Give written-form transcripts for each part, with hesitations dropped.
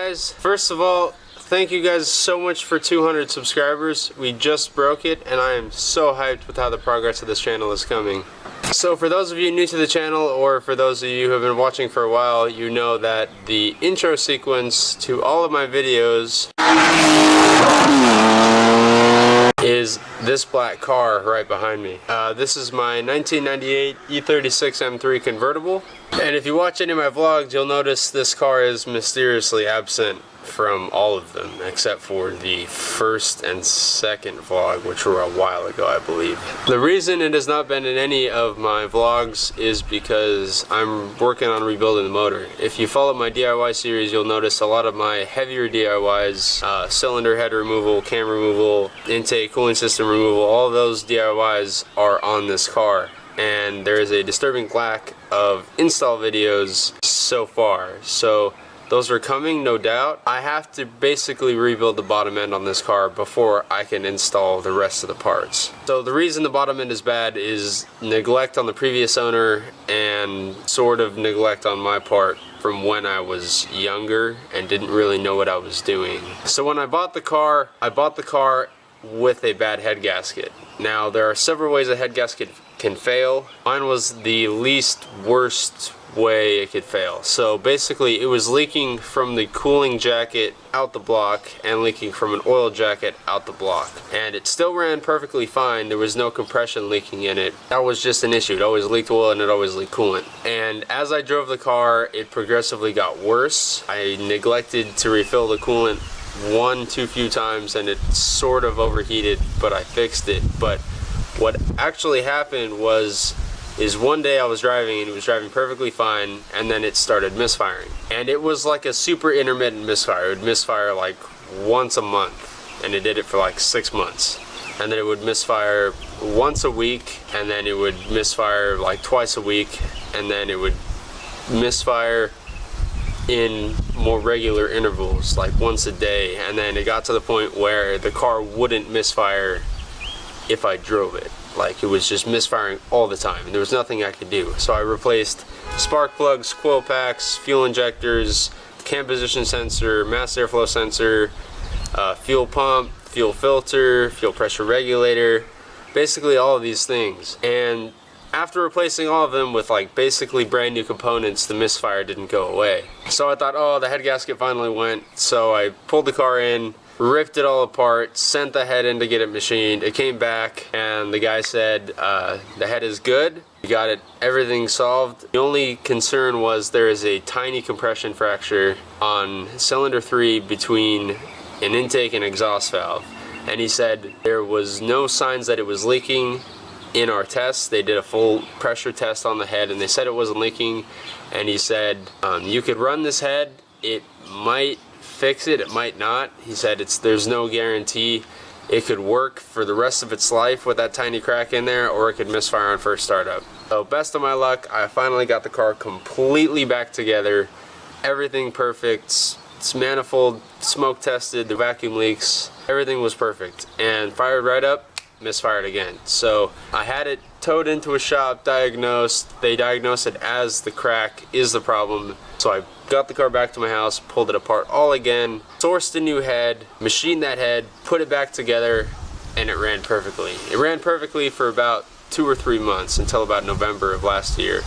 guys, first of all, thank you guys so much for 200 subscribers. We just broke it and I am so hyped with how the progress of this channel is coming. So for those of you new to the channel, or for those of you who have been watching for a while, you know that the intro sequence to all of my videos is this black car right behind me. This is my 1998 E36 M3 convertible, and if you watch any of my vlogs, you'll notice this car is mysteriously absent from all of them except for the first and second vlog, which were a while ago, I believe. The reason it has not been in any of my vlogs is because I'm working on rebuilding the motor. If you follow my DIY series, you'll notice a lot of my heavier DIYs, cylinder head removal, cam removal, intake, cooling system removal, all of those DIYs are on this car. And there is a disturbing lack of install videos so far. So those are coming, no doubt. I have to basically rebuild the bottom end on this car before I can install the rest of the parts. So the reason the bottom end is bad is neglect on the previous owner and sort of neglect on my part from when I was younger and didn't really know what I was doing. So when I bought the car with a bad head gasket. Now there are several ways a head gasket can fail. Mine was the least worst way it could fail. So basically it was leaking from the cooling jacket out the block and leaking from an oil jacket out the block, and it still ran perfectly fine. There was no compression leaking in it. That was just an issue. It always leaked oil and it always leaked coolant, and as I drove the car it progressively got worse. I neglected to refill the coolant too few times and it sort of overheated, but I fixed it. But what actually happened is one day I was driving and it was driving perfectly fine, and then it started misfiring. And it was like a super intermittent misfire. It would misfire like once a month, and it did it for like 6 months. And then it would misfire once a week, and then it would misfire like twice a week, and then it would misfire in more regular intervals, like once a day. And then it got to the point where the car wouldn't misfire if I drove it. Like, it was just misfiring all the time and there was nothing I could do. So I replaced spark plugs, coil packs, fuel injectors, cam position sensor, mass airflow sensor, fuel pump, fuel filter, fuel pressure regulator, basically all of these things. And after replacing all of them with like basically brand new components, the misfire didn't go away. So I thought, oh, the head gasket finally went. So I pulled the car in, ripped it all apart, sent the head in to get it machined. It came back and the guy said the head is good, you got it, everything solved. The only concern was there is a tiny compression fracture on cylinder 3 between an intake and exhaust valve, and he said there was no signs that it was leaking. In our tests, they did a full pressure test on the head and they said it wasn't leaking, and he said you could run this head, it might fix it, it might not. He said there's no guarantee. It could work for the rest of its life with that tiny crack in there, or it could misfire on first startup. So best of my luck, I finally got the car completely back together. Everything perfect. It's manifold smoke tested, the vacuum leaks, everything was perfect, and fired right up, misfired again. So I had it towed into a shop, diagnosed. They diagnosed it as the crack is the problem. So I got the car back to my house, pulled it apart all again, sourced a new head, machined that head, put it back together, and it ran perfectly. It ran perfectly for about 2 or 3 months until about November of last year.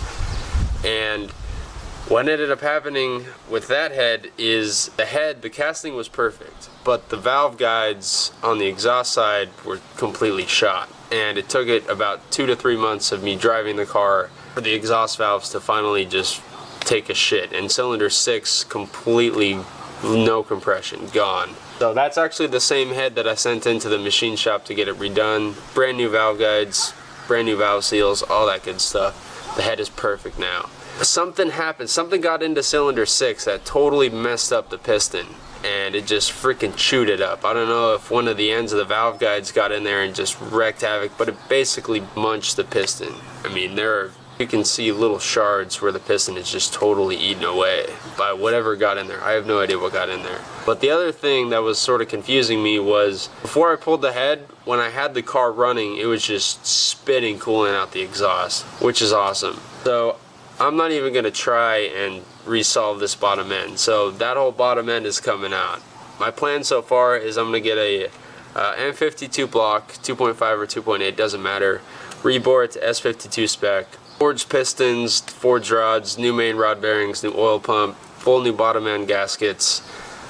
And what ended up happening with that head is the casting was perfect, but the valve guides on the exhaust side were completely shot. And it took it about 2 to 3 months of me driving the car for the exhaust valves to finally just take a shit. And cylinder 6 completely no compression, gone. So that's actually the same head that I sent into the machine shop to get it redone. Brand new valve guides, brand new valve seals, all that good stuff. The head is perfect now. Something happened, something got into cylinder 6 that totally messed up the piston, and it just freaking chewed it up. I don't know if one of the ends of the valve guides got in there and just wreaked havoc, but it basically munched the piston. I mean, you can see little shards where the piston is just totally eaten away by whatever got in there. I have no idea what got in there. But the other thing that was sort of confusing me was before I pulled the head, when I had the car running, it was just spitting coolant out the exhaust, which is awesome. So I'm not even going to try and resolve this bottom end. So that whole bottom end is coming out. My plan so far is I'm going to get a M52 block, 2.5 or 2.8, doesn't matter. Rebore it to S52 spec. Forged pistons, forged rods, new main rod bearings, new oil pump, full new bottom end gaskets.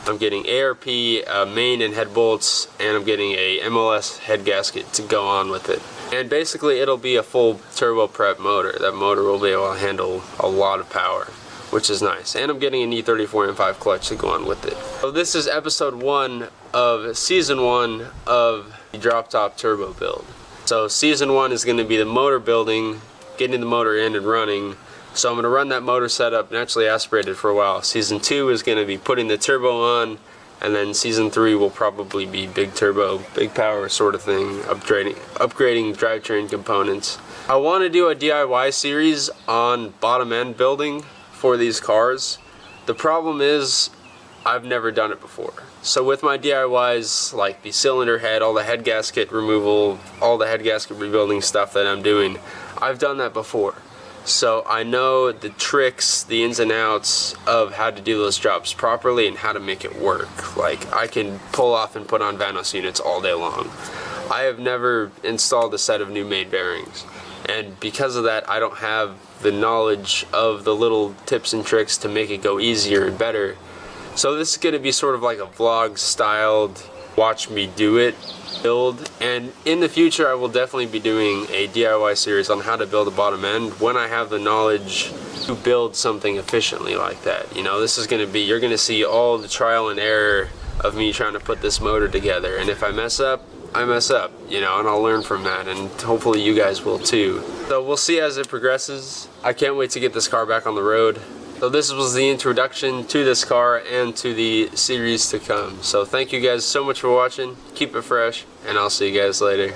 I'm getting ARP, main and head bolts, and I'm getting a MLS head gasket to go on with it. And basically it'll be a full turbo prep motor. That motor will be able to handle a lot of power, which is nice. And I'm getting an E34 M5 clutch to go on with it. So this is episode 1 of season 1 of the drop top turbo build. So season 1 is going to be the motor building, getting the motor in and running. So I'm going to run that motor setup naturally aspirated for a while. Season 2 is going to be putting the turbo on, and then season 3 will probably be big turbo, big power sort of thing, upgrading drivetrain components. I want to do a DIY series on bottom end building for these cars. The problem is I've never done it before. So with my DIYs, like the cylinder head, all the head gasket removal, all the head gasket rebuilding stuff that I'm doing, I've done that before. So I know the tricks, the ins and outs of how to do those jobs properly and how to make it work. Like, I can pull off and put on Vanos units all day long. I have never installed a set of new main bearings, and because of that I don't have the knowledge of the little tips and tricks to make it go easier and better. So this is going to be sort of like a vlog styled watch me do it build, and in the future I will definitely be doing a DIY series on how to build a bottom end when I have the knowledge to build something efficiently like that. You know, this is going to be, you're going to see all the trial and error of me trying to put this motor together, and if I mess up, I mess up, you know, and I'll learn from that, and hopefully you guys will too. So we'll see as it progresses. I can't wait to get this car back on the road. So this was the introduction to this car and to the series to come. So thank you guys so much for watching. Keep it fresh, and I'll see you guys later.